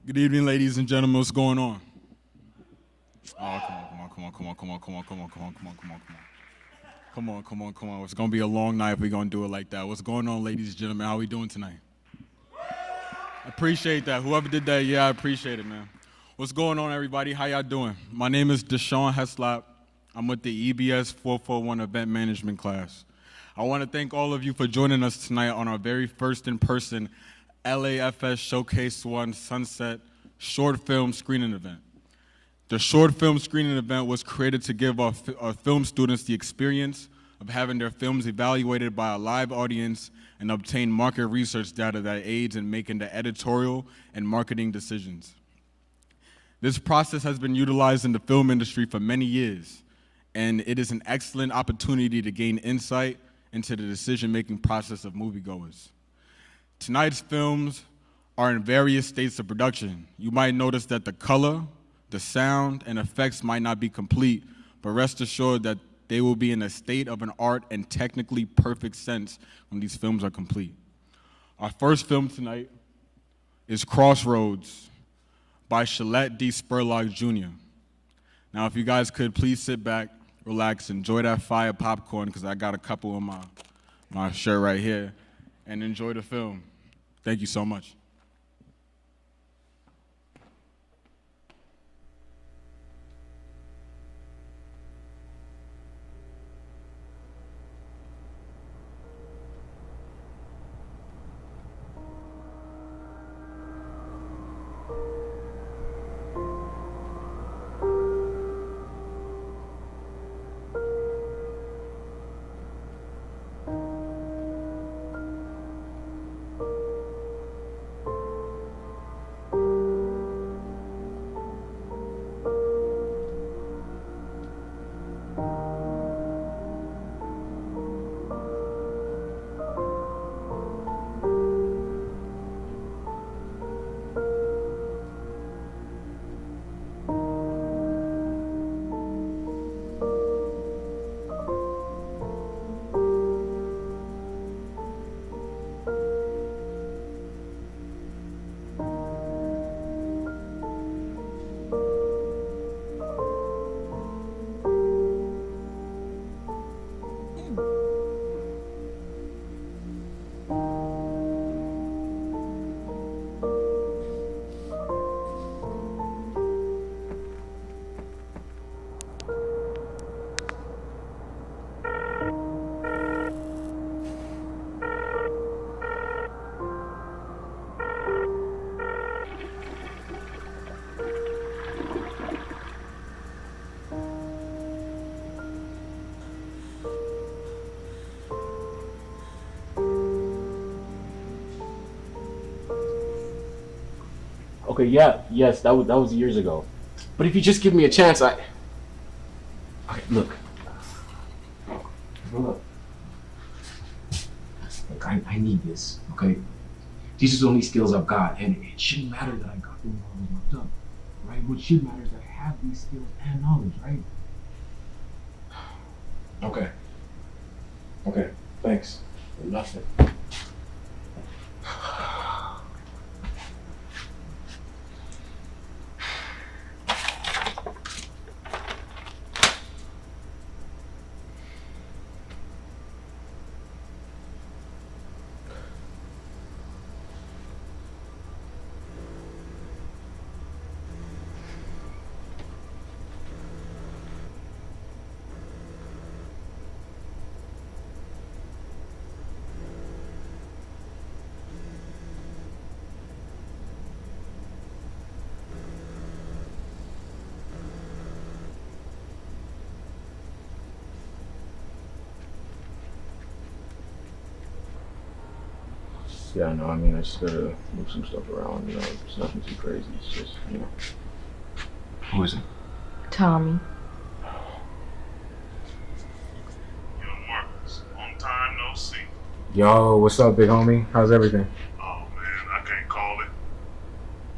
Good evening, ladies and gentlemen. What's going on? Oh, come on. Come on. It's gonna be a long night if we're gonna do it like that. What's going on, ladies and gentlemen? How we doing tonight? I appreciate that. Whoever did that, yeah, I appreciate it, man. What's going on, everybody? How y'all doing? My name is Deshaun Heslop. I'm with the EBS 441 Event Management class. I want to thank all of you for joining us tonight on our very first in-person LAFS Showcase 1 Sunset short film screening event. The short film screening event was created to give our film students the experience of having their films evaluated by a live audience and obtain market research data that aids in making the editorial and marketing decisions. This process has been utilized in the film industry for many years, and it is an excellent opportunity to gain insight into the decision-making process of moviegoers. Tonight's films are in various states of production. You might notice that the color, the sound, and effects might not be complete, but rest assured that they will be in a state of an art and technically perfect sense when these films are complete. Our first film tonight is Crossroads by Shalette D. Spurlock Jr. Now, if you guys could please sit back, relax, enjoy that fire popcorn, because I got a couple on my shirt right here, and enjoy the film. Thank you so much. Okay, yes, that was years ago. But if you just give me a chance, okay, look. Look, I need this, okay? These are the only skills I've got, and it shouldn't matter that I got them while I was locked up, right? What should matter is that I have these skills and knowledge, right? Okay, thanks. Nothing. Yeah, no, I mean, I just gotta move some stuff around, it's nothing too crazy, it's just, Who is it? Tommy. Yo, Marcus, long time no see. Yo, what's up, big homie? How's everything? Oh man, I can't call it.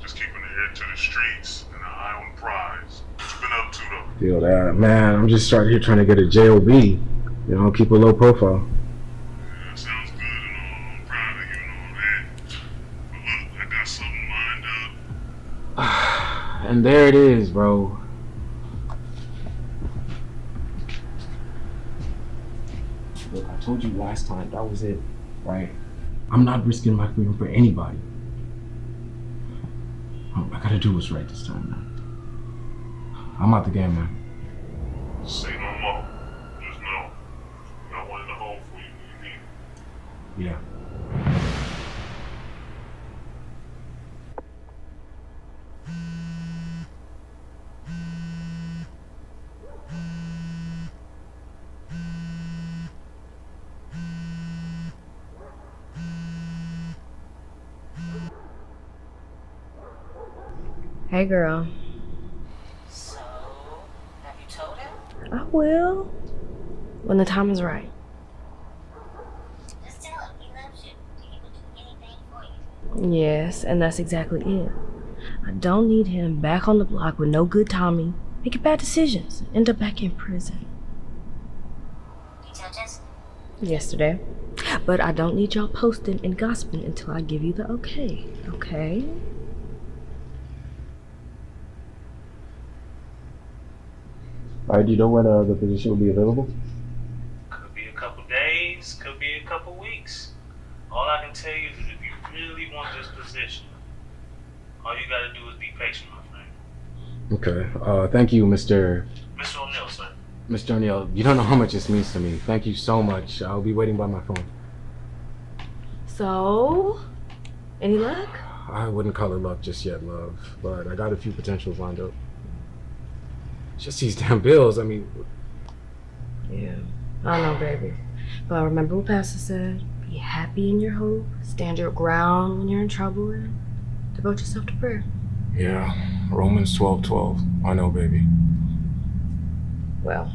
Just keeping an ear to the streets and an eye on the prize. What you been up to though? Feel that, man, I'm just starting here trying to get a JOB, keep a low profile. Yeah, that sounds good and all. I'm proud of you and all that. But look, I got something lined up. And there it is, bro. Look, I told you last time, that was it, right? I'm not risking my freedom for anybody. I gotta do what's right this time, man. I'm out the game, man. Say no more. Just know, got one in the hole for you when you need it. Yeah. Hey, girl. So, have you told him? I will. When the time is right. Just tell him he loves you. He will do anything for you. Yes, and that's exactly it. I don't need him back on the block with no good Tommy, making bad decisions, end up back in prison. You tell Jessica? Yesterday. But I don't need y'all posting and gossiping until I give you the okay, okay? Alright, do you know when the position will be available? Could be a couple days, could be a couple weeks. All I can tell you is that if you really want this position, all you gotta do is be patient, my friend. Okay. Thank you, Mr. O'Neill, sir. Mr. O'Neill. You don't know how much this means to me. Thank you so much. I'll be waiting by my phone. So, any luck? I wouldn't call it luck just yet, love, but I got a few potentials lined up. Just these damn bills, I mean... Yeah, I know, baby. But remember what Pastor said? Be happy in your hope, stand your ground when you're in trouble, and devote yourself to prayer. Yeah, Romans 12:12. I know, baby. Well,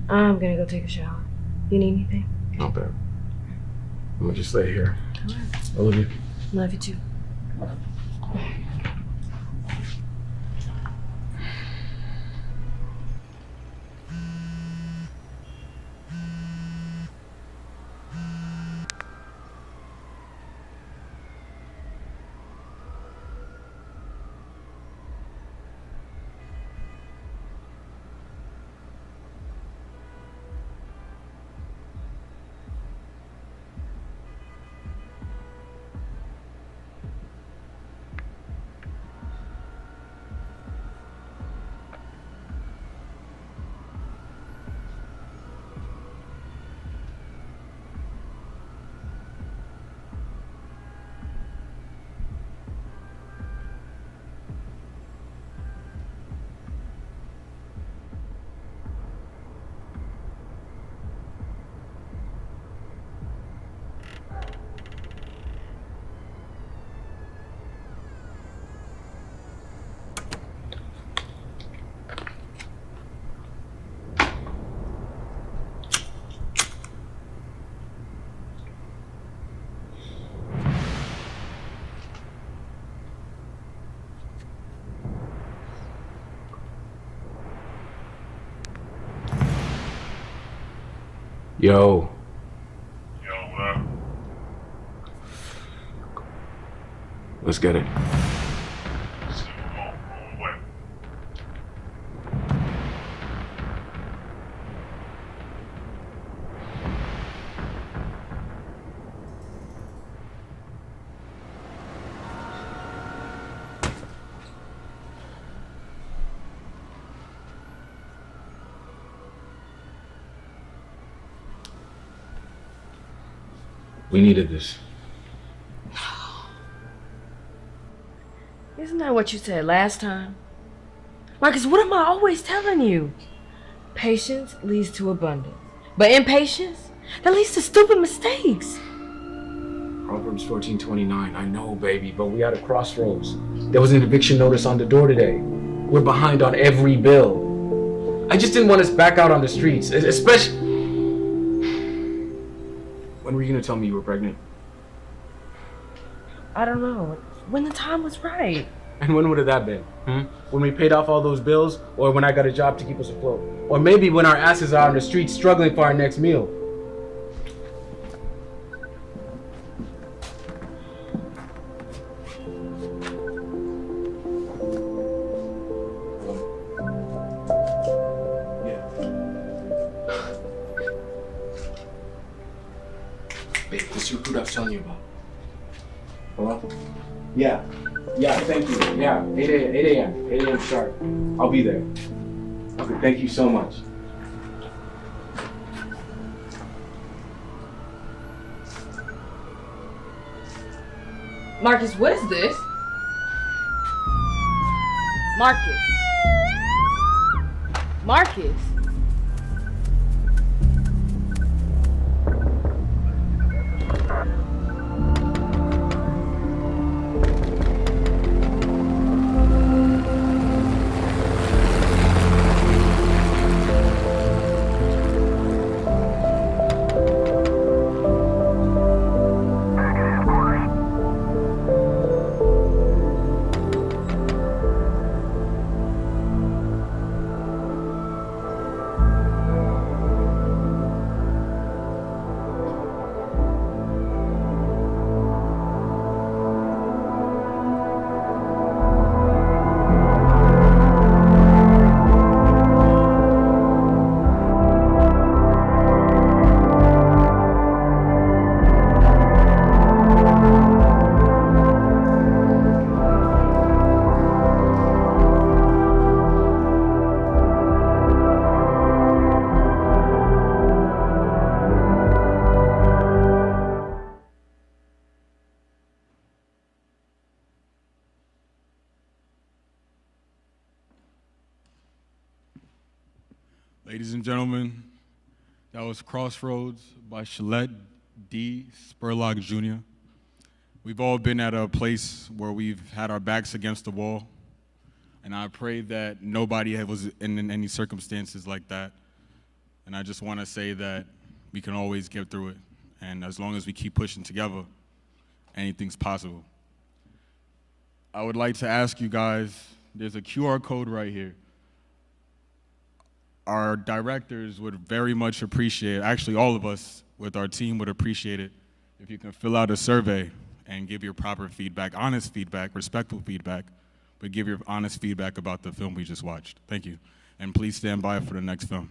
I'm gonna go take a shower. You need anything? Not bad. I'm gonna just lay here. All right. I love you. Love you too. Yo. Yo, what up? Let's get it. Shit, I'm on way. We needed this. Isn't that what you said last time? Marcus, what am I always telling you? Patience leads to abundance. But impatience, that leads to stupid mistakes. Proverbs 14:29. I know, baby, but we had a crossroads. There was an eviction notice on the door today. We're behind on every bill. I just didn't want us back out on the streets, especially... When were you gonna tell me you were pregnant? I don't know. When the time was right. And when would have that been? When we paid off all those bills? Or when I got a job to keep us afloat? Or maybe when our asses are on the streets struggling for our next meal? was telling you about. Hello? Yeah. Yeah, thank you. Yeah, 8 a.m. 8 a.m. sharp. I'll be there. Okay, thank you so much. Marcus, what is this? Marcus. Marcus. Ladies and gentlemen, that was Crossroads by Shalette D. Spurlock Jr. We've all been at a place where we've had our backs against the wall, and I pray that nobody was in any circumstances like that. And I just want to say that we can always get through it, and as long as we keep pushing together, anything's possible. I would like to ask you guys, there's a QR code right here. Our directors would very much appreciate, actually all of us with our team would appreciate it if you can fill out a survey and give your proper feedback, honest feedback, respectful feedback, but give your honest feedback about the film we just watched. Thank you. And please stand by for the next film.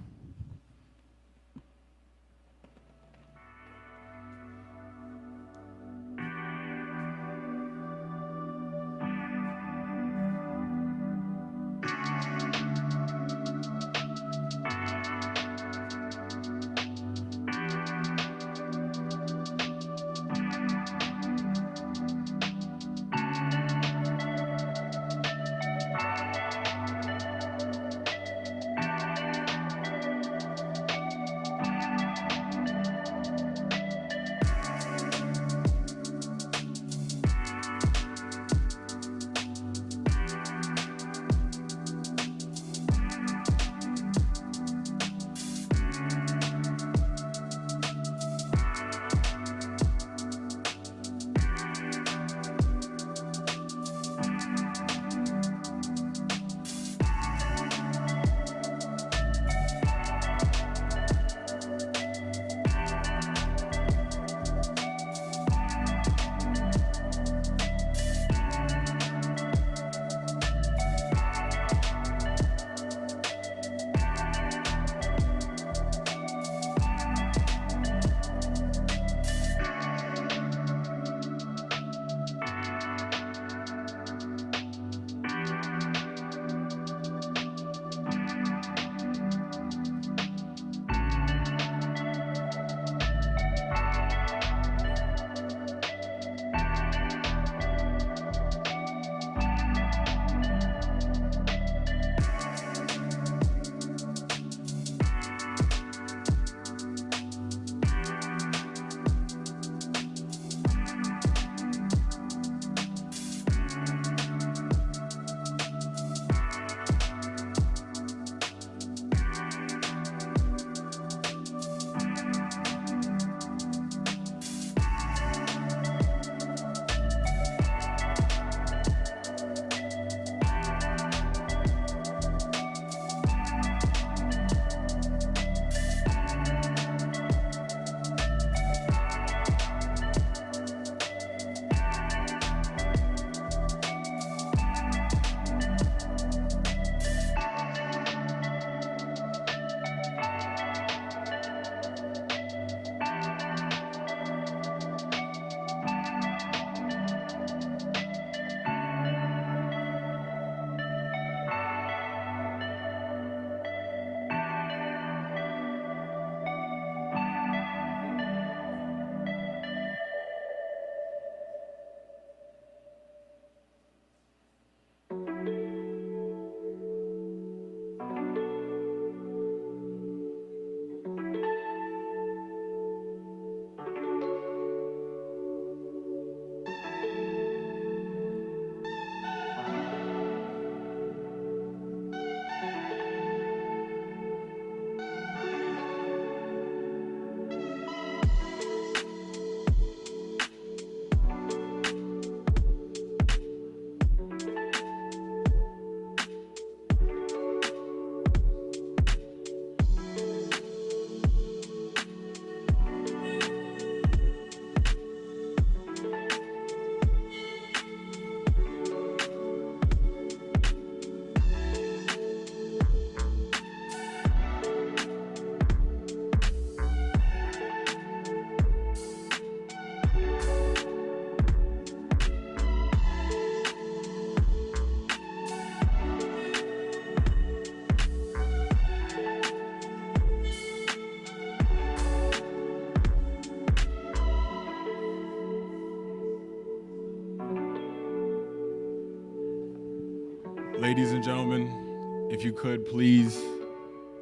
Ladies and gentlemen, if you could please,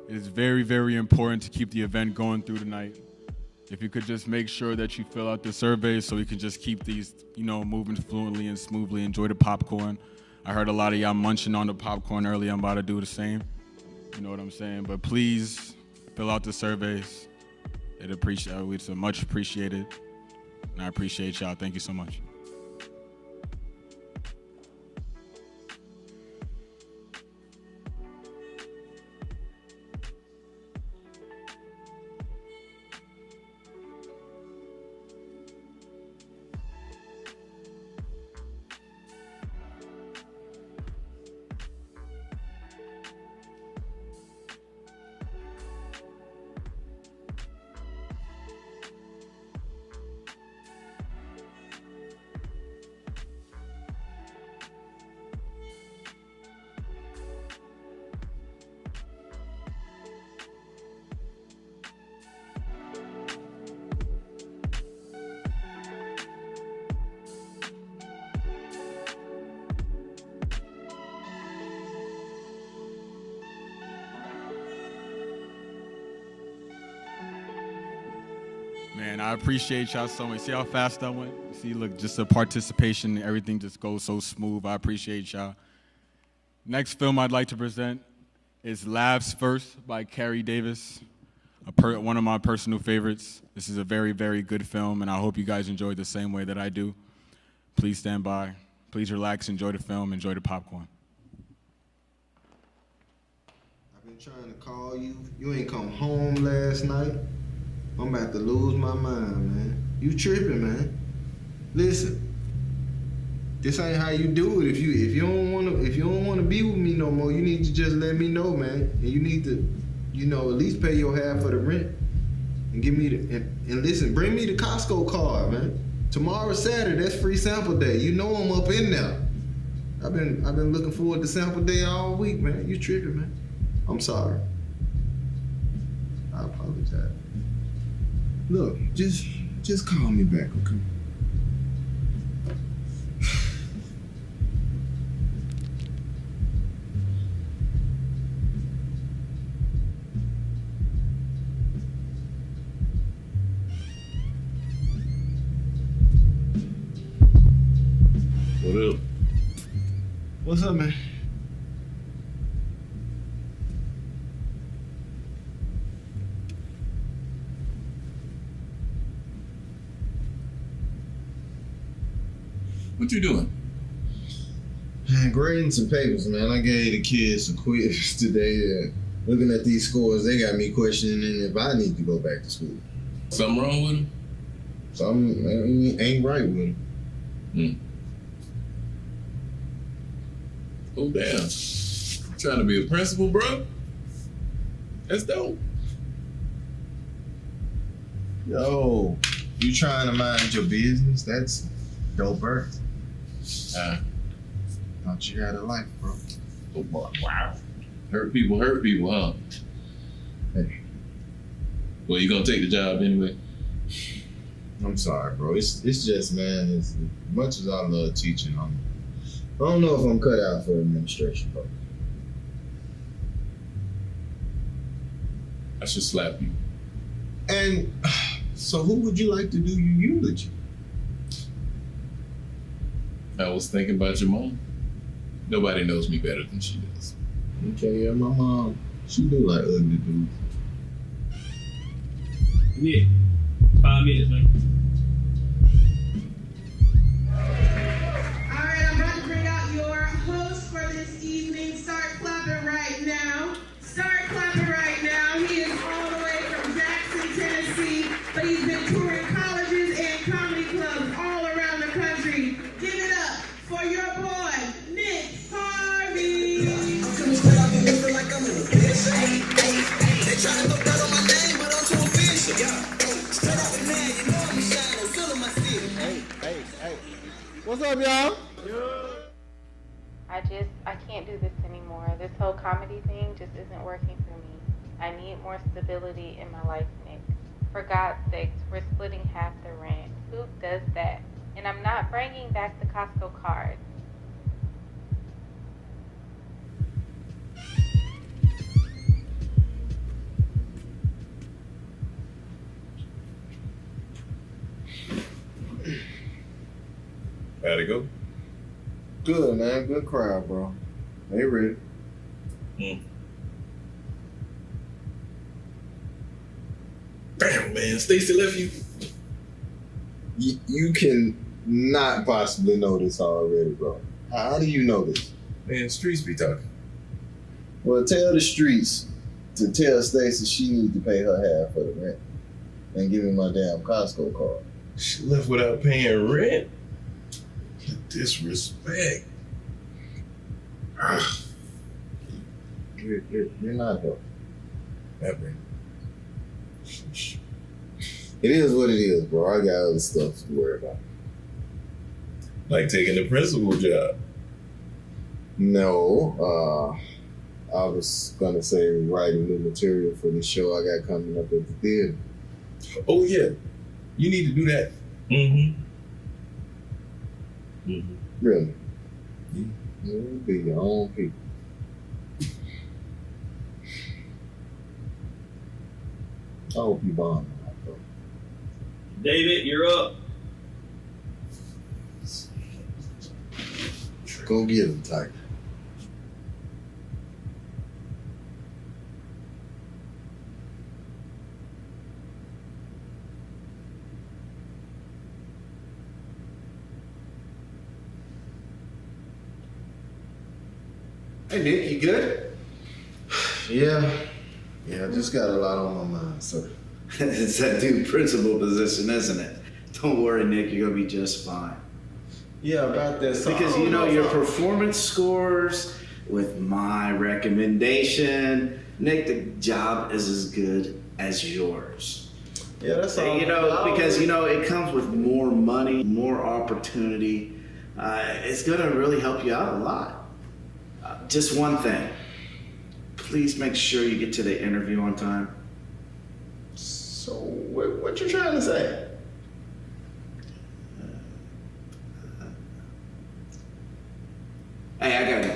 it is very, very important to keep the event going through tonight. If you could just make sure that you fill out the survey so we can just keep these, moving fluently and smoothly. Enjoy the popcorn. I heard a lot of y'all munching on the popcorn earlier. I'm about to do the same. You know what I'm saying? But please fill out the surveys. It's much appreciated. And I appreciate y'all. Thank you so much. Man, I appreciate y'all so much. See how fast I went? See, look, just the participation, everything just goes so smooth. I appreciate y'all. Next film I'd like to present is LAFS First by Carrie Davis, one of my personal favorites. This is a very, very good film, and I hope you guys enjoy it the same way that I do. Please stand by. Please relax, enjoy the film, enjoy the popcorn. I've been trying to call you. You ain't come home last night. I'm about to lose my mind, man. You tripping, man. Listen, this ain't how you do it. If you don't wanna be with me no more, you need to just let me know, man. And you need to, at least pay your half of the rent and give me and listen, bring me the Costco card, man. Tomorrow's Saturday, that's free sample day. You know I'm up in there. I've been looking forward to sample day all week, man. You tripping, man. I'm sorry. I apologize. Look, just call me back, okay? What up? What's up, man? What you doing? Man, grading some papers, man. I gave the kids some quiz today. Looking at these scores, they got me questioning if I need to go back to school. Something wrong with him? Something ain't right with them. Oh, damn. Trying to be a principal, bro? That's dope. Yo, you trying to mind your business? That's doper. Thought you had a life, bro. Oh, boy. Wow. Hurt people, huh? Hey. Well, you gonna take the job anyway? I'm sorry, bro. It's just, man, as much as I love teaching, I don't know if I'm cut out for administration, bro. I should slap you. And so who would you like to do your eulogy? I was thinking about your mom. Nobody knows me better than she does. Okay, yeah, my mom, she do like ugly dudes. Yeah, 5 minutes, man. All right, I'm about to bring out your host for this evening. Start clapping right now. Start clapping right now. He is all the way from Jackson, Tennessee, but he's been touring colleges and comedy clubs all around the country. Give it up for your boy, Nick Harvey. I'm coming straight off the river like I'm in a fish. They trying to throw dirt on my name, but I'm too official. Straight off the man, you know I'm a shadow, feeling my city. Hey. What's up, y'all? I can't do this anymore. This whole comedy thing just isn't working for me. I need more stability in my life, Nick. For God's sakes, we're splitting half the rent. Who does that? And I'm not bringing back the Costco card. How'd it go? Good, man. Good crowd, bro. They ready. Damn, man. Stacy left you. You can not possibly know this already, bro. How do you know this? Man, streets be talking. Well, tell the streets to tell Stacy she needs to pay her half of the rent and give me my damn Costco card. She left without paying rent? Disrespect. You're not though. That man. It is what it is, bro. I got other stuff to worry about. Like taking the principal job. No, I was gonna say writing new material for the show I got coming up at the theater. Oh yeah, you need to do that. Really? You'll be your own people. I hope you bond. David, you're up. Go get him, Tiger. Hey Nick, you good? Yeah, I just got a lot on my mind, sir. It's that new principal position, isn't it? Don't worry, Nick, you're gonna be just fine. Yeah, about that. Because you know your performance scores with my recommendation, Nick, the job is as good as yours. Yeah, that's all. You know, because you know it comes with more money, more opportunity. It's gonna really help you out a lot. Just one thing. Please make sure you get to the interview on time. So, what you trying to say? Hey, I gotta go.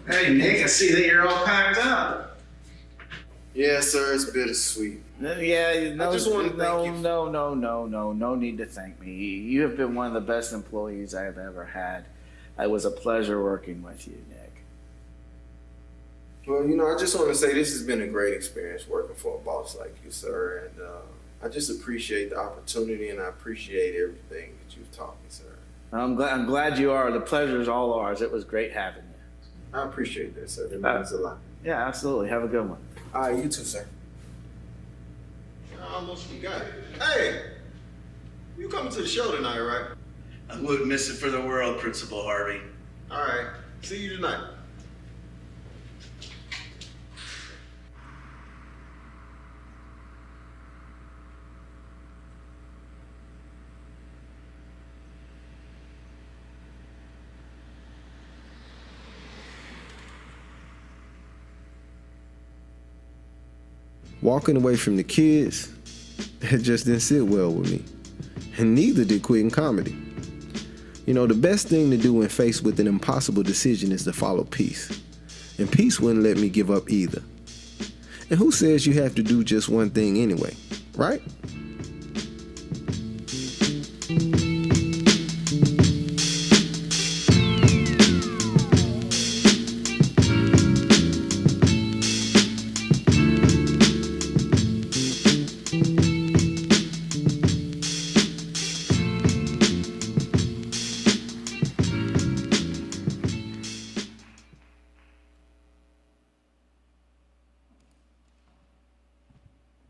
Hey, Nick, I see that you're all packed up. Yeah, sir, it's bittersweet. Yeah, no, I just want to thank you. No need to thank me. You have been one of the best employees I have ever had. It was a pleasure working with you, Nick. Well, you know, I just want to say this has been a great experience working for a boss like you, sir. And I just appreciate the opportunity and I appreciate everything that you've taught me, sir. I'm glad you are. The pleasure is all ours. It was great having you. I appreciate that, sir. That means a lot. Yeah, absolutely. Have a good one. All right, you too, sir. I almost forgot. Hey, you coming to the show tonight, right? I wouldn't miss it for the world, Principal Harvey. All right. See you tonight. Walking away from the kids, it just didn't sit well with me. And neither did quitting comedy. You know, the best thing to do when faced with an impossible decision is to follow peace. And peace wouldn't let me give up either. And who says you have to do just one thing anyway, right?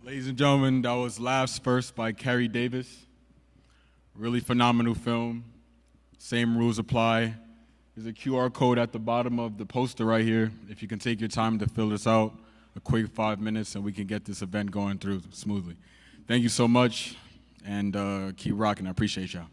Ladies and gentlemen, that was LAFS First by Carrie Davis. Really phenomenal film. Same rules apply. There's a QR code at the bottom of the poster right here. If you can take your time to fill this out, a quick 5 minutes, and we can get this event going through smoothly. Thank you so much, and keep rocking. I appreciate y'all.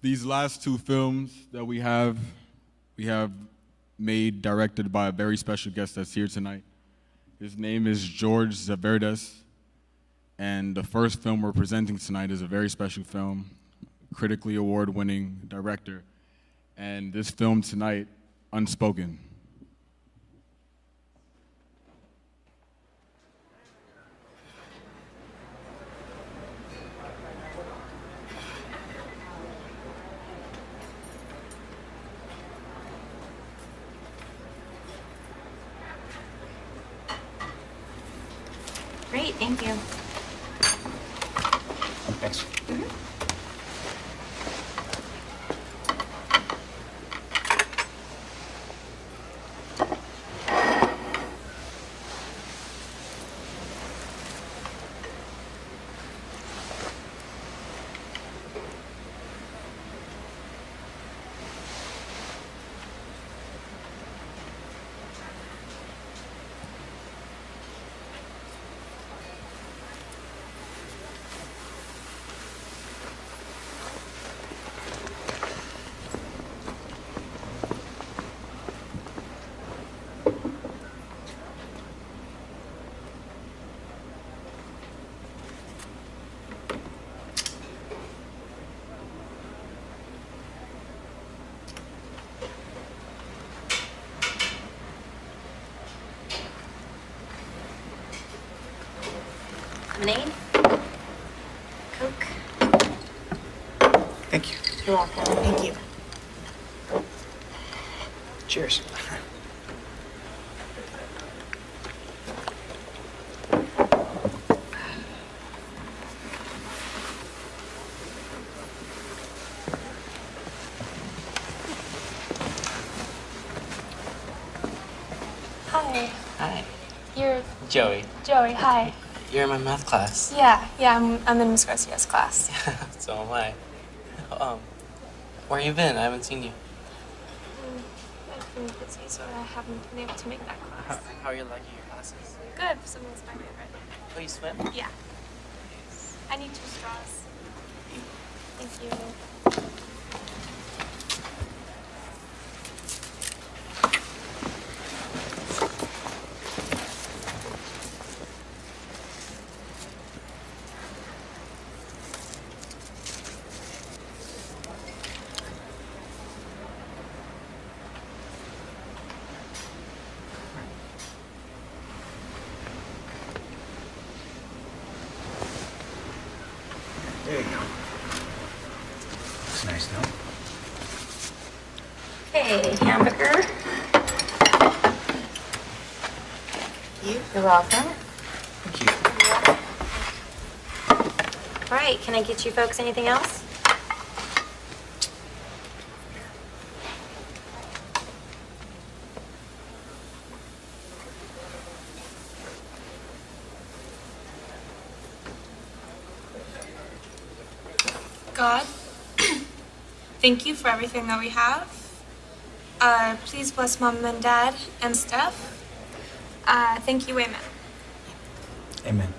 These last two films that we have made, directed by a very special guest that's here tonight. His name is George Zaverdes, and the first film we're presenting tonight is a very special film, critically award-winning director, and this film tonight, Unspoken. Great, thank you. Thanks. Lemonade? Coke? Thank you. You're welcome. Thank you. Cheers. Hi. Hi. You're Joey. Joey. Hi. You're in my math class. Yeah, I'm in Miss Garcia's class. So am I. Where you been? I haven't seen you. I've been busy, so I haven't been able to make that class. How are you liking your classes? Good. Swimming's my favorite. Oh, you swim? Yeah. I need 2 straws. Thank you. There you go. Looks nice, though. Hey, hamburger. You're welcome. Thank you. All right, can I get you folks anything else? God, thank you for everything that we have. Please bless Mom and Dad and Steph. Thank you, amen. Amen.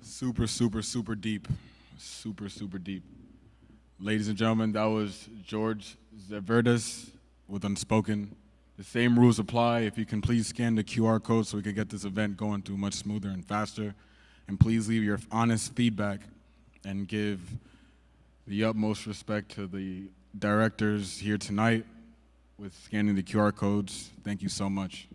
Super, super, super deep. Super, super deep. Ladies and gentlemen, that was George Zverdes with Unspoken. The same rules apply. If you can please scan the QR code so we can get this event going through much smoother and faster. And please leave your honest feedback and give the utmost respect to the directors here tonight with scanning the QR codes. Thank you so much.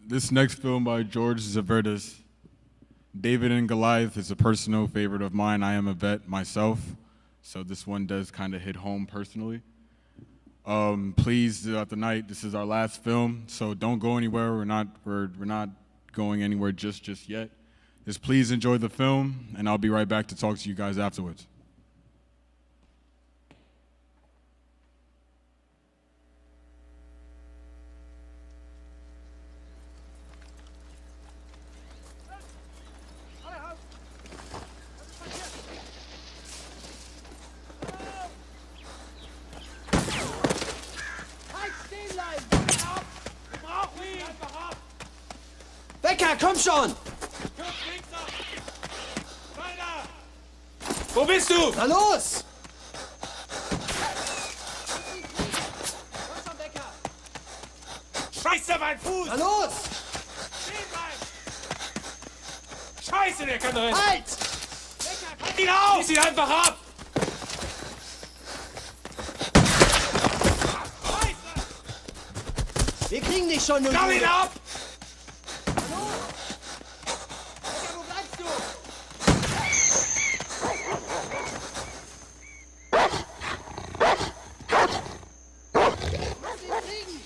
This next film by George Zverdes, David and Goliath, is a personal favorite of mine. I am a vet myself, so this one does kind of hit home personally. Please, throughout the night, this is our last film, so don't go anywhere. We're not going anywhere just yet. Just please enjoy the film, and I'll be right back to talk to you guys afterwards. Wecker, komm schon! Wo bist du? Na los! Scheiße, mein Fuß! Na los! Stehen bleiben! Scheiße, der kann drin! Halt! Halt ihn auf! Schieß ihn einfach ab! Wir kriegen dich schon, du Schau ihn ab! Hallo? Becker, wo bleibst du? Lass ihn kriegen!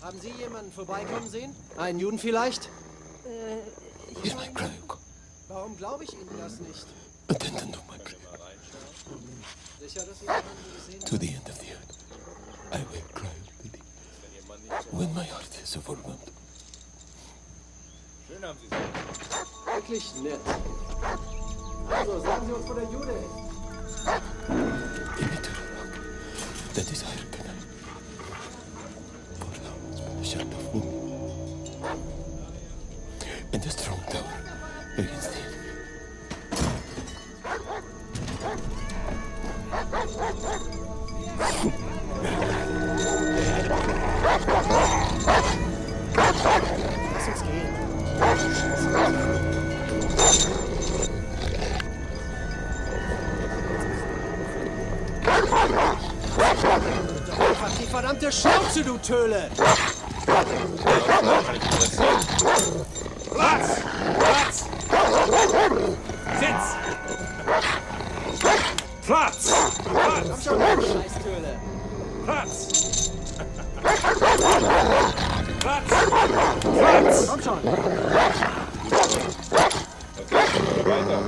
Haben Sie jemanden vorbeikommen sehen? Einen Juden vielleicht? Here's my cloak. Warum glaube ich Ihnen das nicht? Attendant of my prayer. Sicher, dass Sie jemanden gesehen haben? To the end of the earth, I will cry with thee. When my heart is overwhelmed. Schön haben Sie es. Wirklich nett. Also, sagen Sie uns, wo der Jude ist. Give me to the rock. The desire can I. For thou hast been a child of woman. And the strong tower against the enemy. Lass uns gehen. Einfach die verdammte Schnauze, du Töle! Platz! Platz! Sitz! Platz! Platz! Komm schon, du Scheißtöle! Platz! Platz! Platz! Komm schon! Okay, weiter.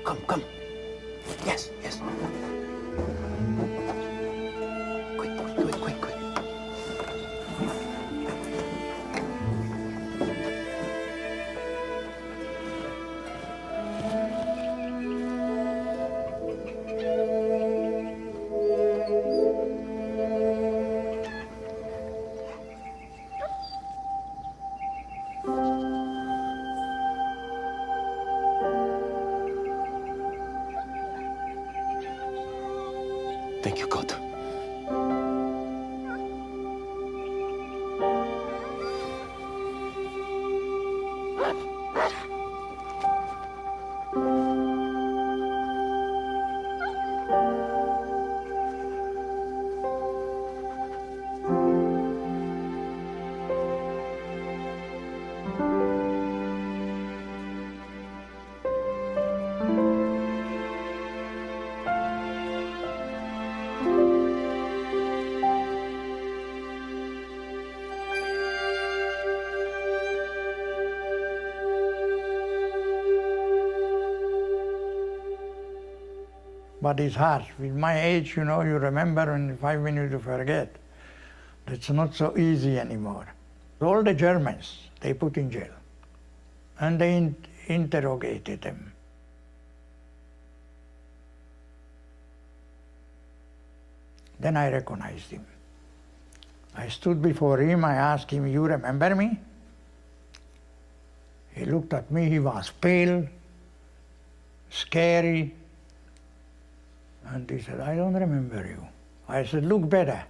Come. Yes. Quick. Thank you, God. But it's hard. With my age, you remember, and in 5 minutes you forget. It's not so easy anymore. All the Germans, they put in jail. And they interrogated them. Then I recognized him. I stood before him, I asked him, "You remember me?" He looked at me, he was pale, scary, and he said, "I don't remember you." I said, "Look better."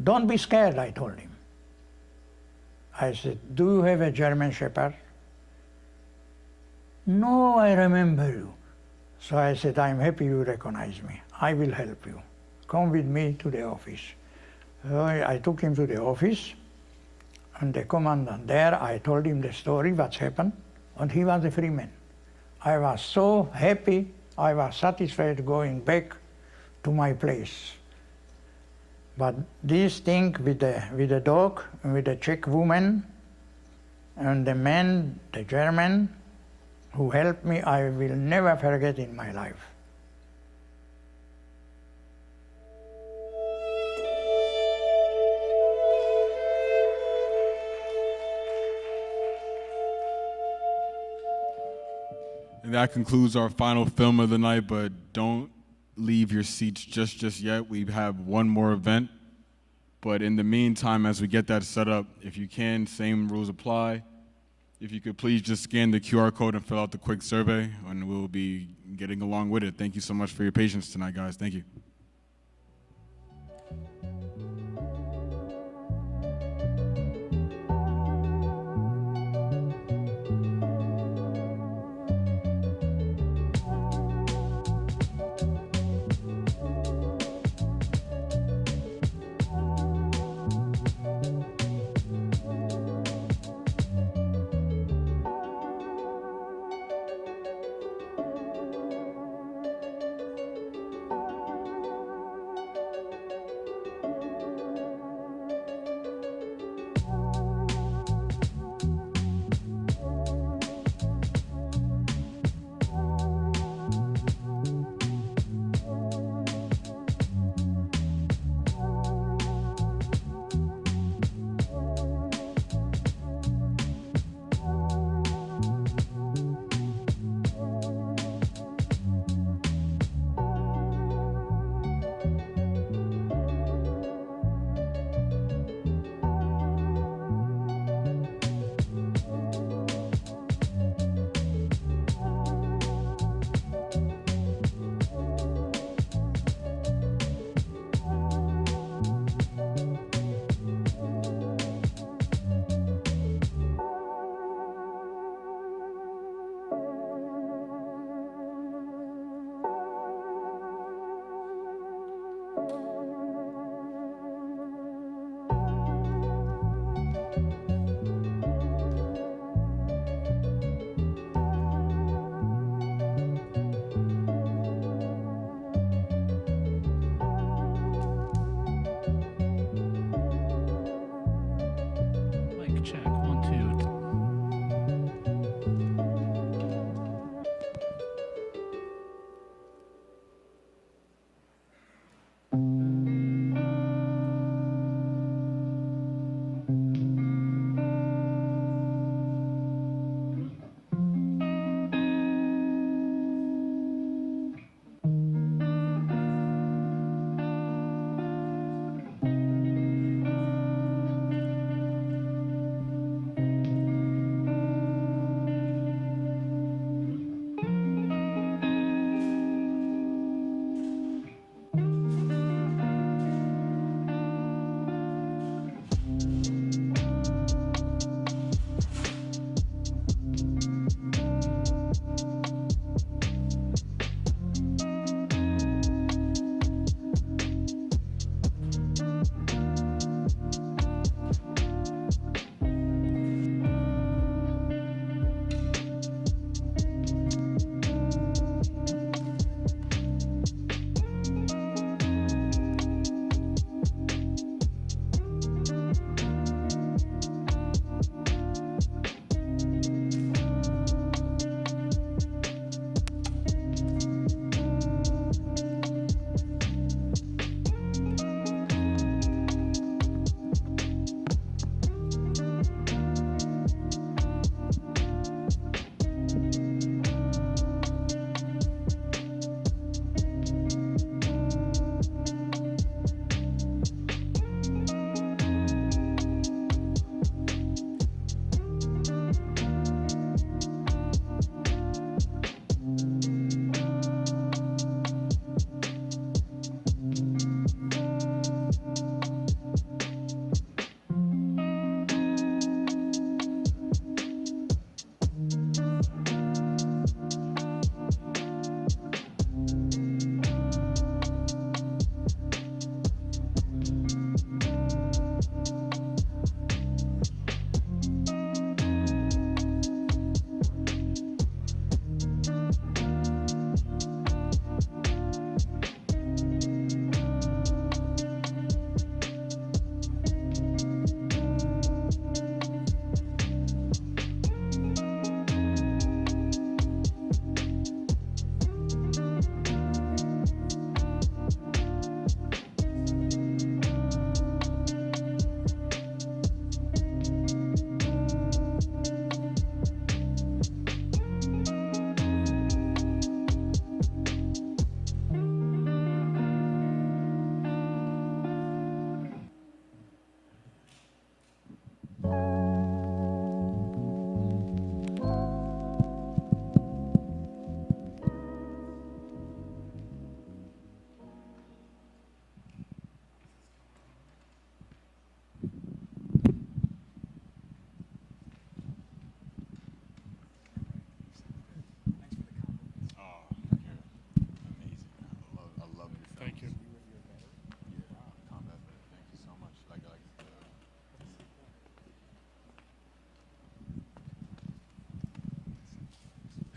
"Don't be scared," I told him. I said, "Do you have a German Shepherd?" "No, I remember you." So I said, "I'm happy you recognize me. I will help you. Come with me to the office." So I took him to the office, and the commandant there, I told him the story, what's happened, and he was a free man. I was so happy, I was satisfied going back to my place. But this thing with the dog, and with the Czech woman, and the man, the German, who helped me, I will never forget in my life. And that concludes our final film of the night, but don't leave your seats just yet. We have one more event. But in the meantime, as we get that set up, if you can, same rules apply. If you could please just scan the QR code and fill out the quick survey, and we'll be getting along with it. Thank you so much for your patience tonight, guys. Thank you.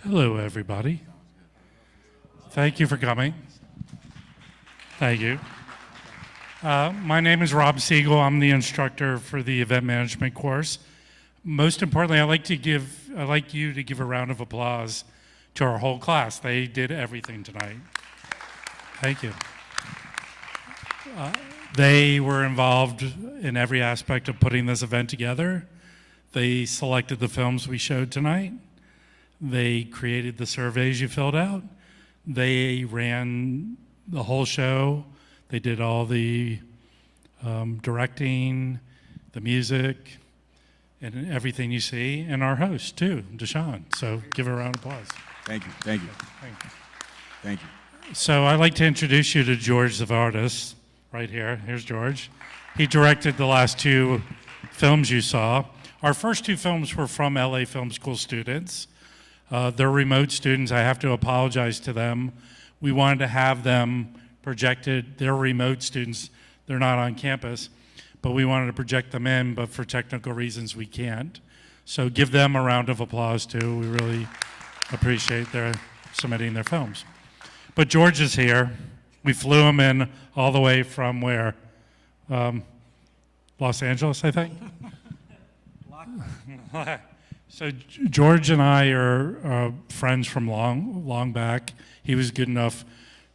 Hello, everybody. Thank you for coming. Thank you. My name is Rob Siegel. I'm the instructor for the event management course. Most importantly, I'd like you to give a round of applause to our whole class. They did everything tonight. Thank you. They were involved in every aspect of putting this event together. They selected the films we showed tonight. They created the surveys you filled out. They ran the whole show. They did all the directing, the music, and everything you see, and our host too, Deshaun. So give a round of applause. Thank you, thank you. Thank you. Thank you. So I'd like to introduce you to George Zavardis, right here. Here's George. He directed the last two films you saw. Our first two films were from LA Film School students. They're remote students. I have to apologize to them. We wanted to have them projected. They're remote students. They're not on campus, but we wanted to project them in, but for technical reasons we can't. So give them a round of applause too. We really appreciate their submitting their films. But George is here. We flew him in all the way from where? Los Angeles, I think? So George and I are friends from long back. He was good enough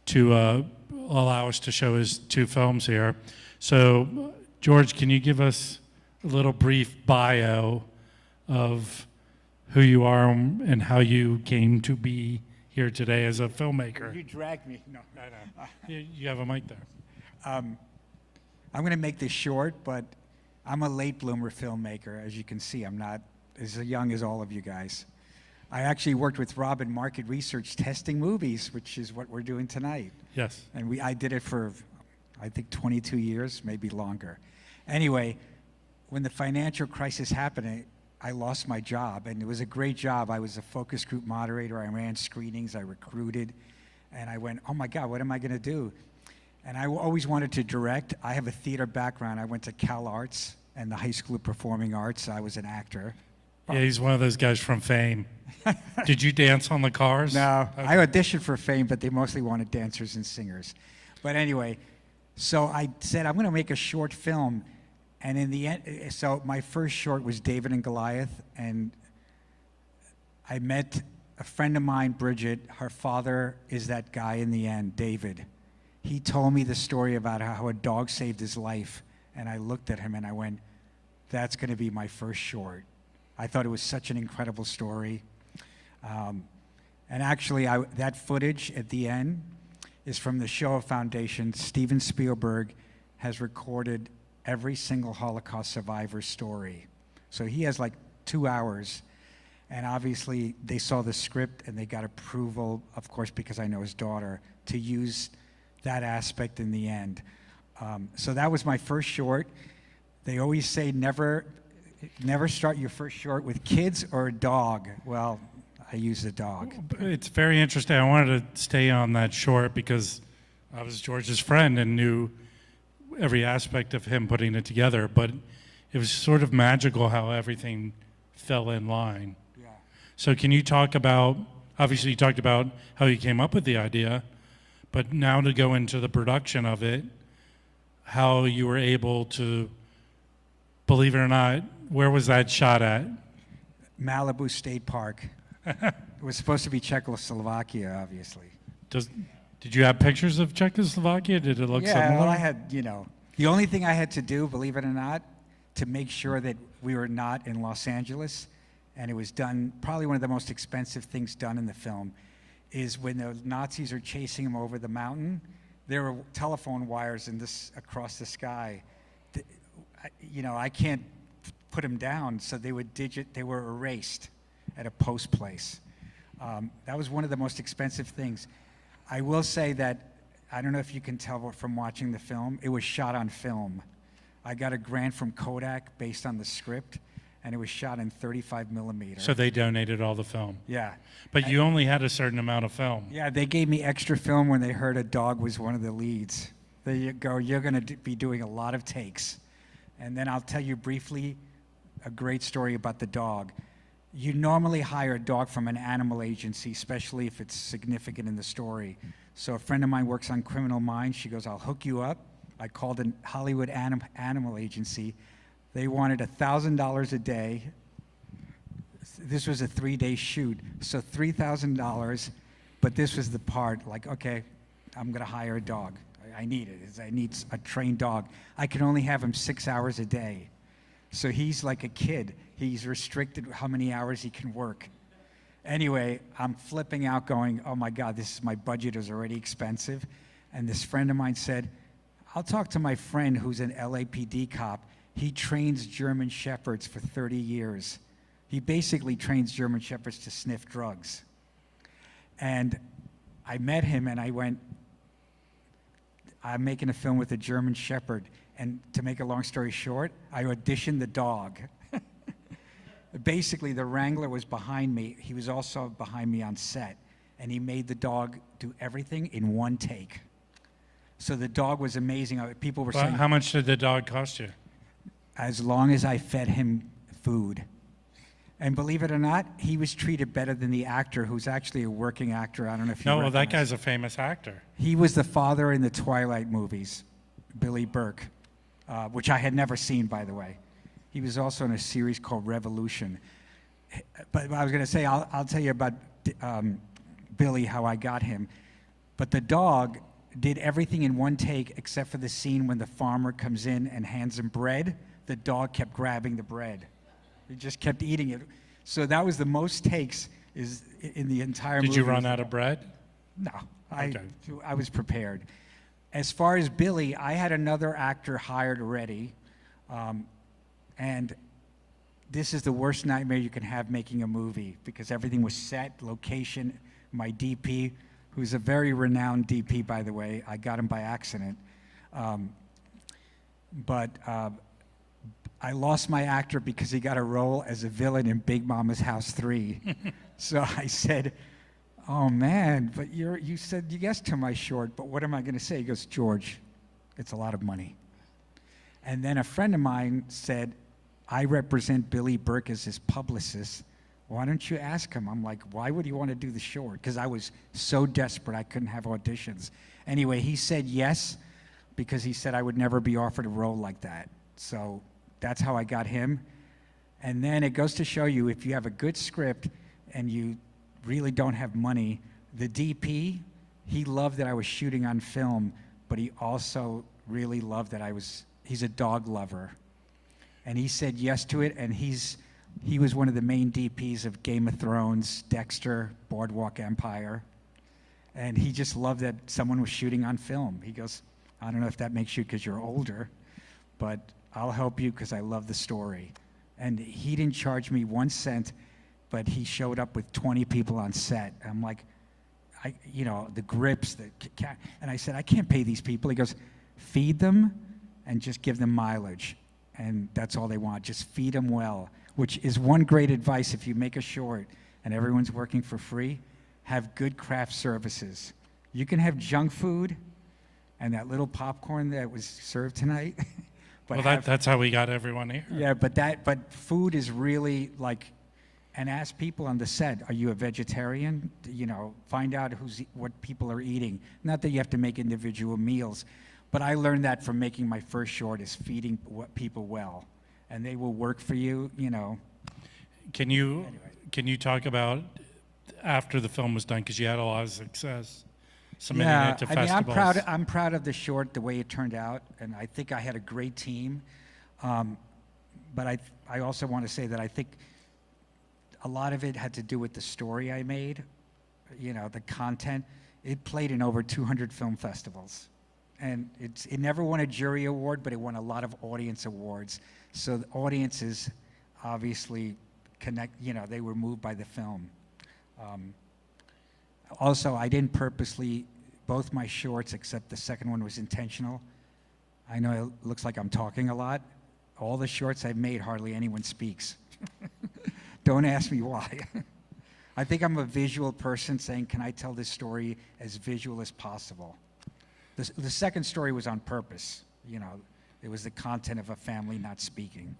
to allow us to show his two films here. So George, can you give us a little brief bio of who you are and how you came to be here today as a filmmaker? You dragged me. No. I know. You have a mic there. I'm going to make this short, but I'm a late bloomer filmmaker. As you can see, I'm not as young as all of you guys. I actually worked with Rob in market research testing movies, which is what we're doing tonight. Yes. And I did it for, I think, 22 years, maybe longer. Anyway, when the financial crisis happened, I lost my job, and it was a great job. I was a focus group moderator. I ran screenings. I recruited. And I went, oh, my God, what am I going to do? And I always wanted to direct. I have a theater background. I went to Cal Arts and the High School of Performing Arts. I was an actor. Yeah, he's one of those guys from Fame. Did you dance on the cars? No, Okay. I auditioned for Fame, but they mostly wanted dancers and singers. But anyway, so I said, I'm going to make a short film. And in the end, so my first short was David and Goliath. And I met a friend of mine, Bridget. Her father is that guy in the end, David. He told me the story about how a dog saved his life. And I looked at him and I went, that's going to be my first short. I thought it was such an incredible story. And actually, that footage at the end is from the Shoah Foundation. Steven Spielberg has recorded every single Holocaust survivor's story. So he has like 2 hours. And obviously, they saw the script and they got approval, of course, because I know his daughter, to use that aspect in the end. So that was my first short. They always say never start your first short with kids or a dog. Well, I use a dog. It's very interesting. I wanted to stay on that short because I was George's friend and knew every aspect of him putting it together, but it was sort of magical how everything fell in line. Yeah. So can you talk about, obviously you talked about how you came up with the idea, but now to go into the production of it, how you were able to, believe it or not, where was that shot at? Malibu State Park. It was supposed to be Czechoslovakia, obviously. Did you have pictures of Czechoslovakia? Did it look similar? Yeah, well, I had, the only thing I had to do, believe it or not, to make sure that we were not in Los Angeles, and it was done, probably one of the most expensive things done in the film, is when the Nazis are chasing him over the mountain, there were telephone wires across the sky. I can't put them down, so they were erased at a post place. That was one of the most expensive things. I will say that, I don't know if you can tell from watching the film, it was shot on film. I got a grant from Kodak based on the script, and it was shot in 35 millimeter. So they donated all the film? Yeah. But you only had a certain amount of film. Yeah, they gave me extra film when they heard a dog was one of the leads. They go, you're going to be doing a lot of takes. And then I'll tell you briefly a great story about the dog. you normally hire a dog from an animal agency, especially if it's significant in the story. So a friend of mine works on Criminal Minds. She goes, I'll hook you up. I called a Hollywood animal agency. They wanted $1,000 a day. This was a 3-day shoot, so $3,000, but this was the part, like, okay, I'm gonna hire a dog. I need it. I need a trained dog. I can only have him 6 hours a day. So he's like a kid. He's restricted how many hours he can work. Anyway, I'm flipping out going, oh my God, my budget is already expensive. And this friend of mine said, I'll talk to my friend who's an LAPD cop. He trains German Shepherds for 30 years. He basically trains German Shepherds to sniff drugs. And I met him and I went, I'm making a film with a German Shepherd. And to make a long story short, I auditioned the dog. Basically, the Wrangler was behind me. He was also behind me on set. And he made the dog do everything in one take. So the dog was amazing. People were saying, how much did the dog cost you? As long as I fed him food. And believe it or not, he was treated better than the actor, who's actually a working actor. I don't know if you No, well, that recognize guy's a famous actor. He was the father in the Twilight movies, Billy Burke, which I had never seen, by the way. He was also in a series called Revolution. But I was going to say, I'll tell you about Billy, how I got him. But the dog did everything in one take except for the scene when the farmer comes in and hands him bread. The dog kept grabbing the bread. He just kept eating it. So that was the most takes is in the entire movie. Did you run out of bread? No, Okay. I was prepared. As far as Billy, I had another actor hired already. And this is the worst nightmare you can have making a movie because everything was set, location. My DP, who's a very renowned DP, by the way, I got him by accident. But I lost my actor because he got a role as a villain in Big Mama's House 3. So I said, oh man, but you said yes to my short, but what am I going to say? He goes, George, it's a lot of money. And then a friend of mine said, I represent Billy Burke as his publicist. Why don't you ask him? I'm like, why would he want to do the short? Because I was so desperate I couldn't have auditions. Anyway, he said yes because he said I would never be offered a role like that. So that's how I got him. And then it goes to show you if you have a good script and you really don't have money, the DP, he loved that I was shooting on film, but he also really loved that he's a dog lover. And he said yes to it, and he was one of the main DPs of Game of Thrones, Dexter, Boardwalk Empire. And he just loved that someone was shooting on film. He goes, I don't know if that makes you because you're older, but I'll help you because I love the story. And he didn't charge me 1 cent, but he showed up with 20 people on set. I'm like, the grips, and I said, I can't pay these people. He goes, feed them and just give them mileage. And that's all they want, just feed them well, which is one great advice if you make a short and everyone's working for free, have good craft services. You can have junk food and that little popcorn that was served tonight. But well, that's how we got everyone here. Yeah, but food is really like, and ask people on the set, are you a vegetarian? Find out what people are eating. Not that you have to make individual meals, but I learned that from making my first short is feeding people well, and they will work for you, Can you talk about after the film was done, because you had a lot of success submitting it to festivals? I'm proud of the short, the way it turned out, and I think I had a great team. But I also want to say that I think a lot of it had to do with the story I made, the content. It played in over 200 film festivals. And it never won a jury award, but it won a lot of audience awards. So the audiences obviously they were moved by the film. Also, I didn't purposely, both my shorts, except the second one was intentional. I know it looks like I'm talking a lot. All the shorts I've made, hardly anyone speaks. Don't ask me why. I think I'm a visual person saying, can I tell this story as visual as possible? The second story was on purpose. It was the content of a family not speaking.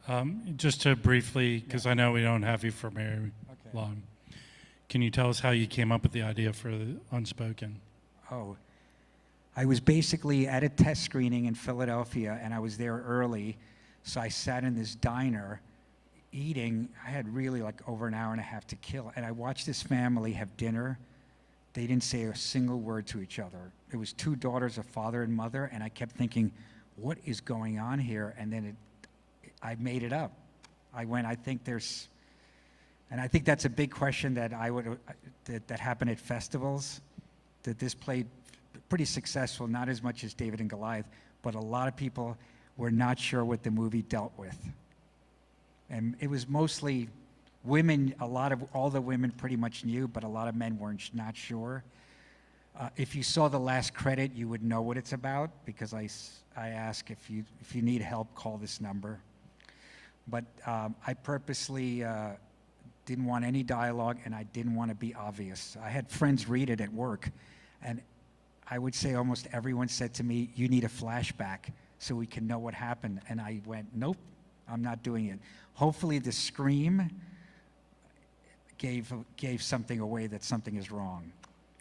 Just to briefly, because I know we don't have you for very long, can you tell us how you came up with the idea for the Unspoken? Oh, I was basically at a test screening in Philadelphia, and I was there early, so I sat in this diner eating. I had really like over an hour and a half to kill, and I watched this family have dinner. They didn't say a single word to each other. It was two daughters, a father and mother, and I kept thinking, what is going on here? And then I made it up. I went, I think there's, and I think that's a big question that that happened at festivals, that this played pretty successful, not as much as David and Goliath, but a lot of people were not sure what the movie dealt with. And it was mostly women, all the women pretty much knew, but a lot of men weren't not sure. If you saw the last credit, you would know what it's about, because I ask if you need help, call this number. But I purposely didn't want any dialogue, and I didn't want to be obvious. I had friends read it at work, and I would say almost everyone said to me, you need a flashback so we can know what happened. And I went, nope, I'm not doing it. Hopefully the scream gave something away that something is wrong.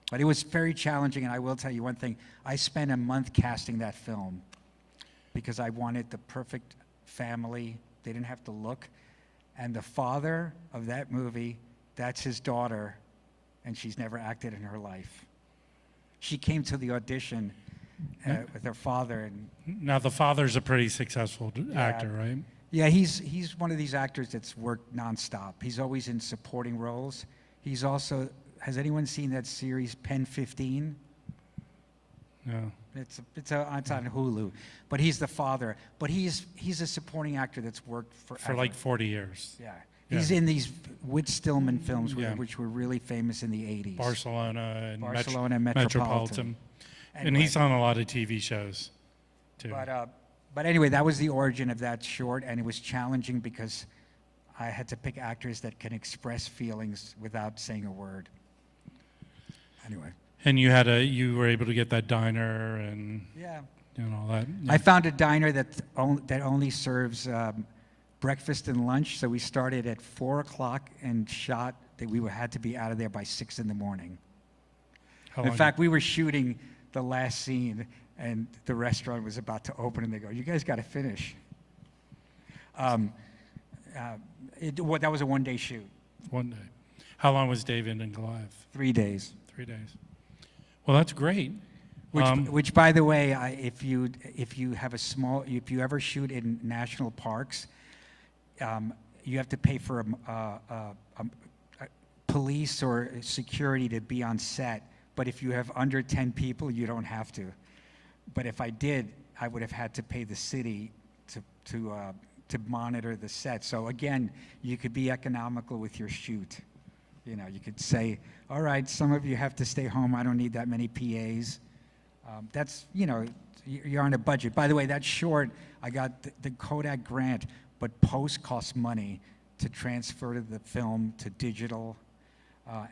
But it was very challenging, and I will tell you one thing. I spent a month casting that film because I wanted the perfect family. They didn't have to look. And the father of that movie, that's his daughter, and she's never acted in her life. She came to the audition with her father. And now the father's a pretty successful actor, right? Yeah, he's one of these actors that's worked nonstop. He's always in supporting roles. He's also, has anyone seen that series Pen 15? No. It's on Hulu, but he's the father. But he's a supporting actor that's worked for like 40 years. Yeah. He's in these Whit Stillman films, which were really famous in the 80s. Barcelona and Metropolitan. And he's on a lot of TV shows, too. But anyway, that was the origin of that short, and it was challenging because I had to pick actors that can express feelings without saying a word. Anyway. And you were able to get that diner and all that. Yeah. I found a diner that only serves breakfast and lunch, so we started at 4 o'clock and shot that we had to be out of there by 6 in the morning. In fact, we were shooting the last scene, and the restaurant was about to open, and they go, "You guys got to finish." That was a one-day shoot. 1 day. How long was David and Goliath? 3 days. 3 days. Well, that's great. Which, by the way, if you ever shoot in national parks, you have to pay for a police or security to be on set. But if you have under 10 people, you don't have to. But if I did, I would have had to pay the city to monitor the set. So again, you could be economical with your shoot. You know, you could say, all right, some of you have to stay home. I don't need that many PAs. That's, you're on a budget. By the way, that short, I got the Kodak grant, but post costs money to transfer the film to digital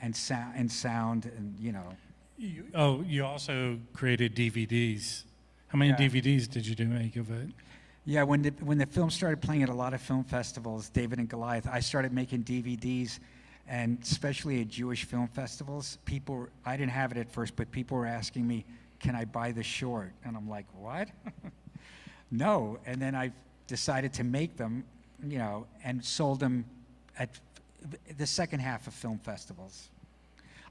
and sound, and you also created DVDs. How many DVDs did you make of it? Yeah, when the film started playing at a lot of film festivals, David and Goliath, I started making DVDs, and especially at Jewish film festivals, I didn't have it at first, but people were asking me, can I buy the short? And I'm like, what? No. And then I decided to make them, and sold them at the second half of film festivals.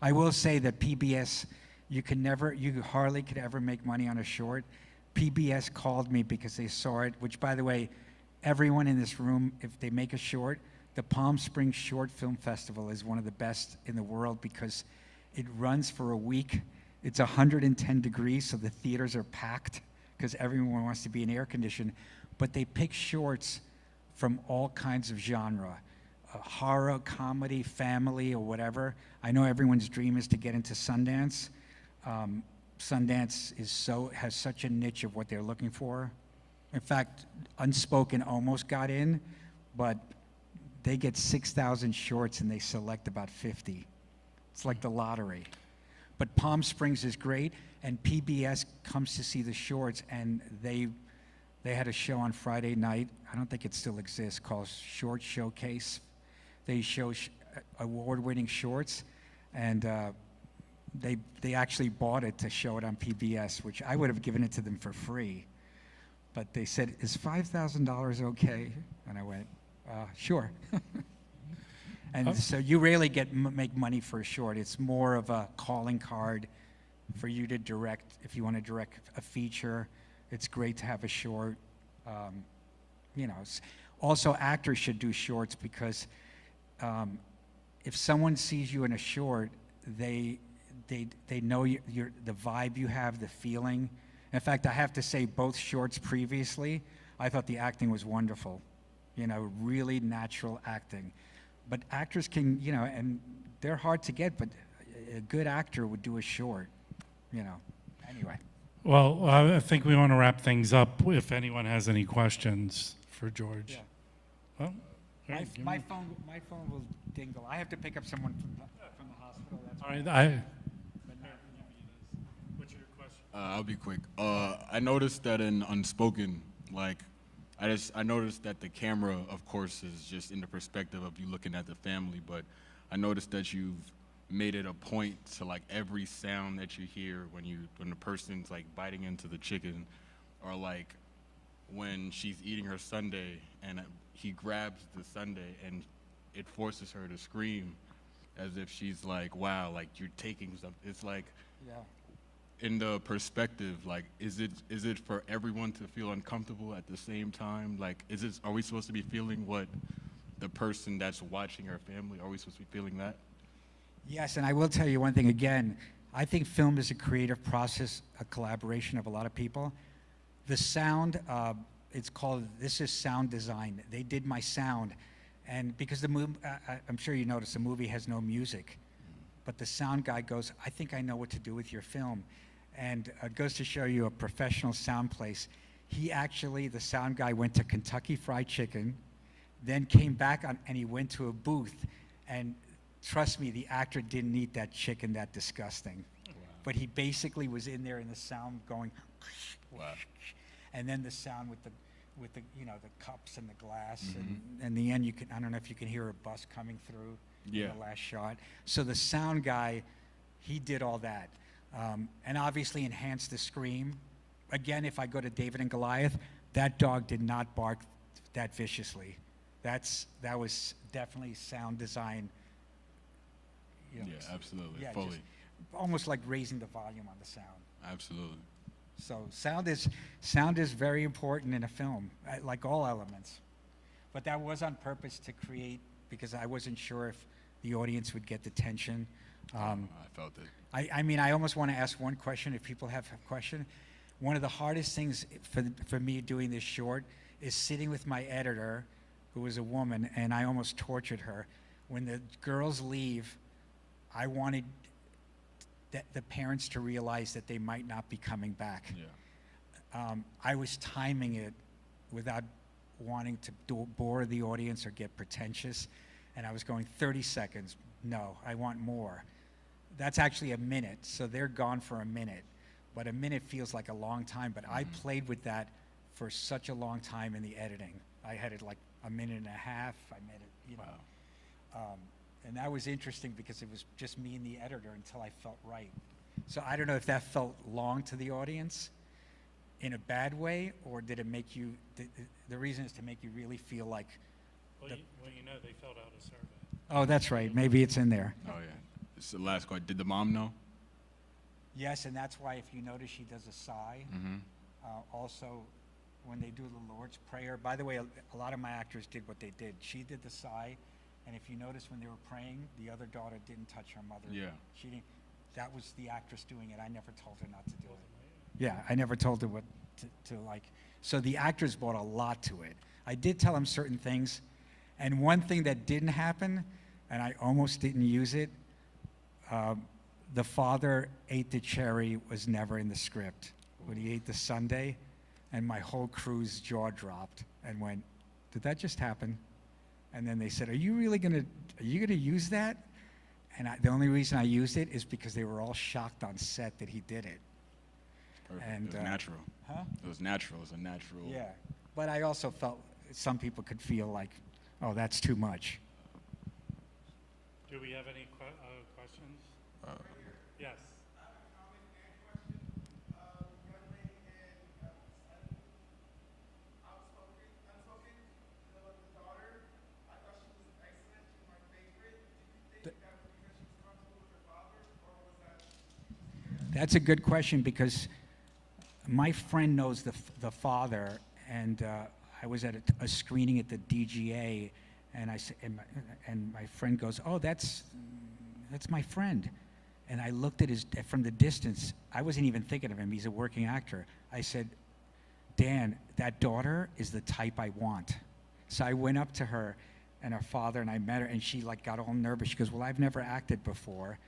I will say that PBS, you hardly could ever make money on a short. PBS called me because they saw it, which, by the way, everyone in this room, if they make a short, the Palm Springs Short Film Festival is one of the best in the world because it runs for a week. It's 110 degrees, so the theaters are packed because everyone wants to be in air conditioned. But they pick shorts from all kinds of genre, horror, comedy, family, or whatever. I know everyone's dream is to get into Sundance. Sundance has such a niche of what they're looking for. In fact, Unspoken almost got in, but they get 6,000 shorts and they select about 50. It's like the lottery. But Palm Springs is great, and PBS comes to see the shorts, and they They had a show on Friday night. I don't think it still exists, called Short Showcase. They show award-winning shorts, and they actually bought it to show it on PBS, which I would have given it to them for free. But they said, "Is $5,000 okay?" And I went, "Sure." And so you rarely make money for a short. It's more of a calling card for you to direct. If you want to direct a feature, it's great to have a short. You know, also actors should do shorts because if someone sees you in a short, they know the vibe you have, the feeling. In fact, I have to say, both shorts previously, I thought the acting was wonderful. You know, really natural acting. But actors can, you know, and they're hard to get, but a good actor would do a short, you know. Anyway. Well, I think we want to wrap things up if anyone has any questions for George. Yeah. Well, My phone will dingle. I have to pick up someone from the hospital. That's all right. What's your question? I'll be quick. I noticed that in Unspoken, like, I noticed that the camera, of course, is just in the perspective of you looking at the family, but I noticed that you've made it a point to, like, every sound that you hear when the person's like biting into the chicken, or like when she's eating her sundae and he grabs the sundae and it forces her to scream as if she's like, wow, like you're taking something. It's like, yeah. In the perspective, like, is it for everyone to feel uncomfortable at the same time? Like, are we supposed to be feeling what the person that's watching our family, are we supposed to be feeling that? Yes, and I will tell you one thing again. I think film is a creative process, a collaboration of a lot of people. The sound, it's called, this is sound design. They did my sound, and because the movie, I'm sure you noticed, the movie has no music, but the sound guy goes, "I think I know what to do with your film." And it goes to show you a professional sound place. He actually, the sound guy, went to Kentucky Fried Chicken, then came back and he went to a booth, and trust me, the actor didn't eat that chicken that disgusting. Wow. But he basically was in there in the sound going, wow. And then the sound with the you know, the cups and the glass, and in the end I don't know if you can hear a bus coming through in the last shot. So the sound guy, he did all that. And obviously enhanced the scream. Again, if I go to David and Goliath, that dog did not bark that viciously. That was definitely sound design. You know, yeah, absolutely, yeah, fully. Almost like raising the volume on the sound. Absolutely. So sound is very important in a film, like all elements. But that was on purpose to create, because I wasn't sure if the audience would get the tension. I felt it. I mean, I almost want to ask one question if people have a question. One of the hardest things for me doing this short is sitting with my editor, who was a woman, and I almost tortured her. When the girls leave, I wanted the parents to realize that they might not be coming back. Yeah. I was timing it without wanting to bore the audience or get pretentious, and I was going 30 seconds. No, I want more. That's actually a minute, so they're gone for a minute. But a minute feels like a long time, but I played with that for such a long time in the editing. I had it like a minute and a half. I made it, you know. Wow. And that was interesting because it was just me and the editor until I felt right. So I don't know if that felt long to the audience in a bad way, or did it make you, the reason is to make you really feel like. Well, you know, they filled out a survey. Oh, that's right. Maybe it's in there. Oh, yeah. It's the last question. Did the mom know? Yes, and that's why if you notice she does a sigh. Also, when they do the Lord's Prayer, by the way, a lot of my actors did what they did. She did the sigh, and if you notice when they were praying, the other daughter didn't touch her mother. Yeah. She didn't. That was the actress doing it. I never told her not to do it. Yeah, I never told her what to like. So the actors brought a lot to it. I did tell them certain things, and one thing that didn't happen, and I almost didn't use it, the father ate the cherry was never in the script. When he ate the sundae, and my whole crew's jaw dropped and went, "Did that just happen?" And then they said, are you gonna use that? And the only reason I used it is because they were all shocked on set that he did it. Perfect. And, it was natural. Huh? It was natural. It was a natural. Yeah. But I also felt some people could feel like, oh, that's too much. Do we have any questions? Yes. That's a good question because my friend knows the father, and I was at a screening at the DGA, and and my friend goes, "Oh, that's my friend," and I looked at from the distance. I wasn't even thinking of him. He's a working actor. I said, "Dan, that daughter is the type I want." So I went up to her and her father, and I met her, and she like got all nervous. She goes, "Well, I've never acted before."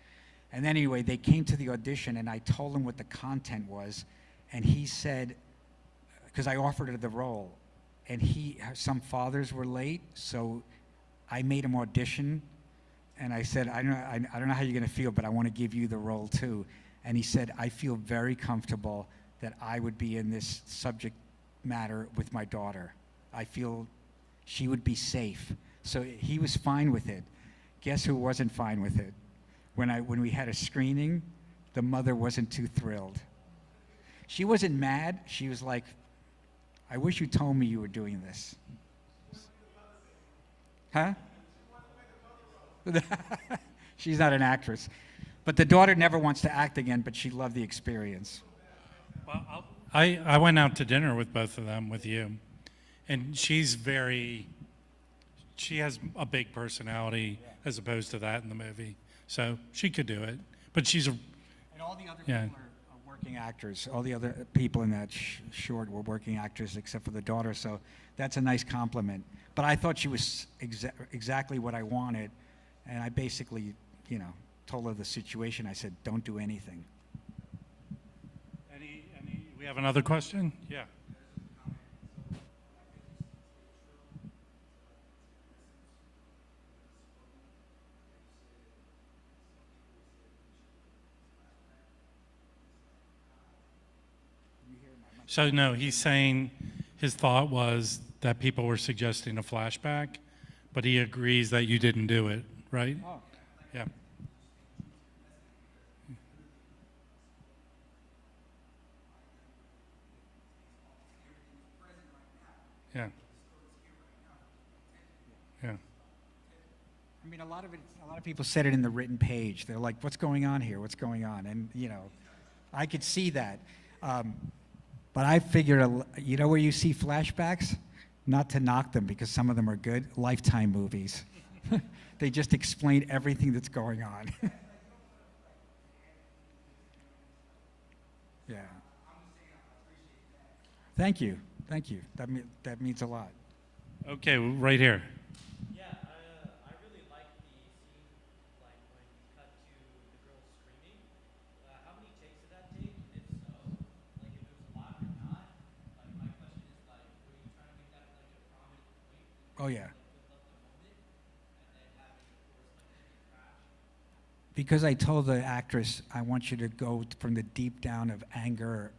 And then anyway, they came to the audition, and I told him what the content was, and he said, because I offered her the role, and some fathers were late, so I made him audition, and I said, I don't know how you're going to feel, but I want to give you the role too. And he said, I feel very comfortable that I would be in this subject matter with my daughter. I feel she would be safe. So he was fine with it. Guess who wasn't fine with it? When we had a screening, the mother wasn't too thrilled. She wasn't mad. She was like, I wish you told me you were doing this. Huh? She's not an actress. But the daughter never wants to act again, but she loved the experience. Well, I went out to dinner with both of them, with you, and she has a big personality as opposed to that in the movie. So she could do it, but she's a. And all the other people are working actors. All the other people in that short were working actors, except for the daughter. So that's a nice compliment. But I thought she was exactly what I wanted, and I basically, told her the situation. I said, "Don't do anything." We have another question? Yeah. So no, he's saying his thought was that people were suggesting a flashback, but he agrees that you didn't do it, right? Oh. Yeah. Yeah. Yeah. I mean, a lot of people said it in the written page. They're like, "What's going on here? What's going on?" And I could see that. But I figured, where you see flashbacks? Not to knock them, because some of them are good. Lifetime movies. They just explain everything that's going on. Yeah. Thank you. Thank you. That means a lot. Okay, right here. Yeah, I really like the scene, like when you cut to the girl screaming. How many takes did that take? And if so, like if it was a lot or not? Like my question is like, were you trying to make that like a prominent point? Oh yeah. Build up the moment, and then having of course like the crash. Because I told the actress, I want you to go from the deep down of anger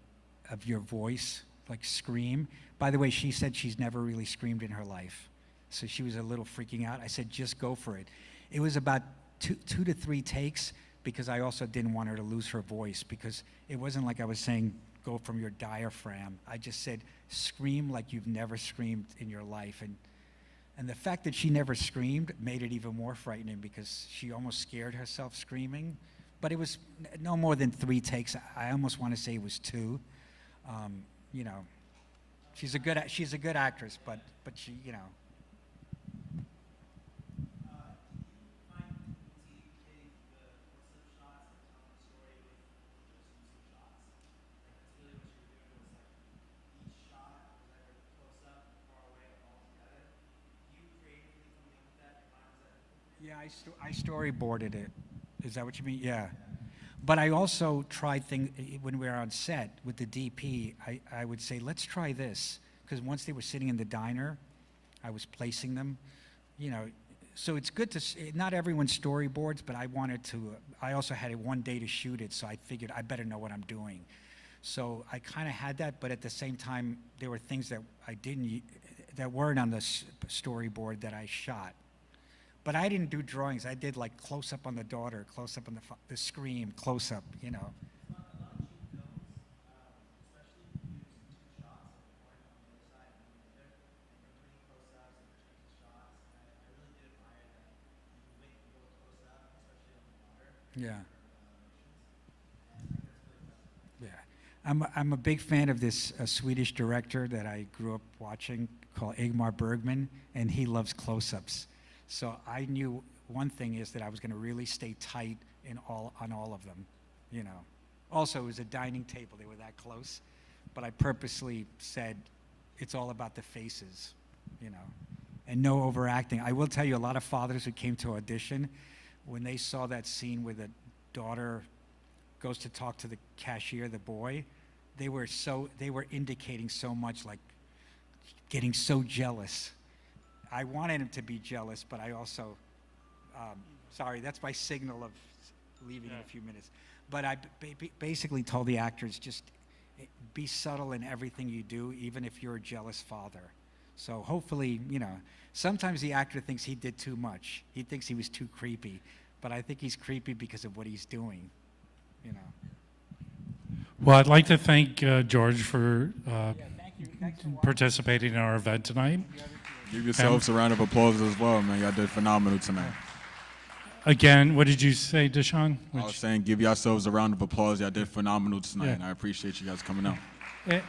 of your voice, like scream. By the way, she said she's never really screamed in her life. So she was a little freaking out. I said, just go for it. It was about two to three takes, because I also didn't want her to lose her voice, because it wasn't like I was saying, go from your diaphragm. I just said, scream like you've never screamed in your life. And the fact that she never screamed made it even more frightening, because she almost scared herself screaming. But it was no more than 3 takes. I almost want to say it was 2. She's a good actress, but she. Yeah, I storyboarded it. Is that what you mean? Yeah. But I also tried things when we were on set with the DP. I would say, let's try this. Because once they were sitting in the diner, I was placing them. So it's good to, not everyone storyboards, but I wanted to, I also had 1 day to shoot it, so I figured I better know what I'm doing. So I kind of had that, but at the same time, there were things that that weren't on the storyboard that I shot. But I didn't do drawings. I did like close up on the daughter, close up on the scream, close up, you know. Yeah. Yeah. I'm a big fan of this Swedish director that I grew up watching called Ingmar Bergman, and he loves close-ups. So I knew one thing is that I was going to really stay tight on all of them, you know. Also, it was a dining table. They were that close. But I purposely said it's all about the faces, you know, and no overacting. I will tell you, a lot of fathers who came to audition, when they saw that scene where the daughter goes to talk to the cashier, the boy, they were indicating so much, like getting so jealous. I wanted him to be jealous, but I also, sorry, that's my signal of leaving in a few minutes. But I basically told the actors, just be subtle in everything you do, even if you're a jealous father. So hopefully, you know, sometimes the actor thinks he did too much. He thinks he was too creepy. But I think he's creepy because of what he's doing, you know. Well, I'd like to thank George for participating in our event tonight. Give yourselves a round of applause as well, man. Y'all did phenomenal tonight. Again, what did you say, Deshaun? I was saying give yourselves a round of applause. Y'all did phenomenal tonight, and I appreciate you guys coming out.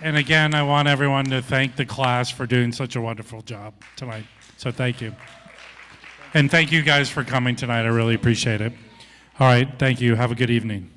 And again, I want everyone to thank the class for doing such a wonderful job tonight. So thank you. And thank you guys for coming tonight. I really appreciate it. All right, thank you. Have a good evening.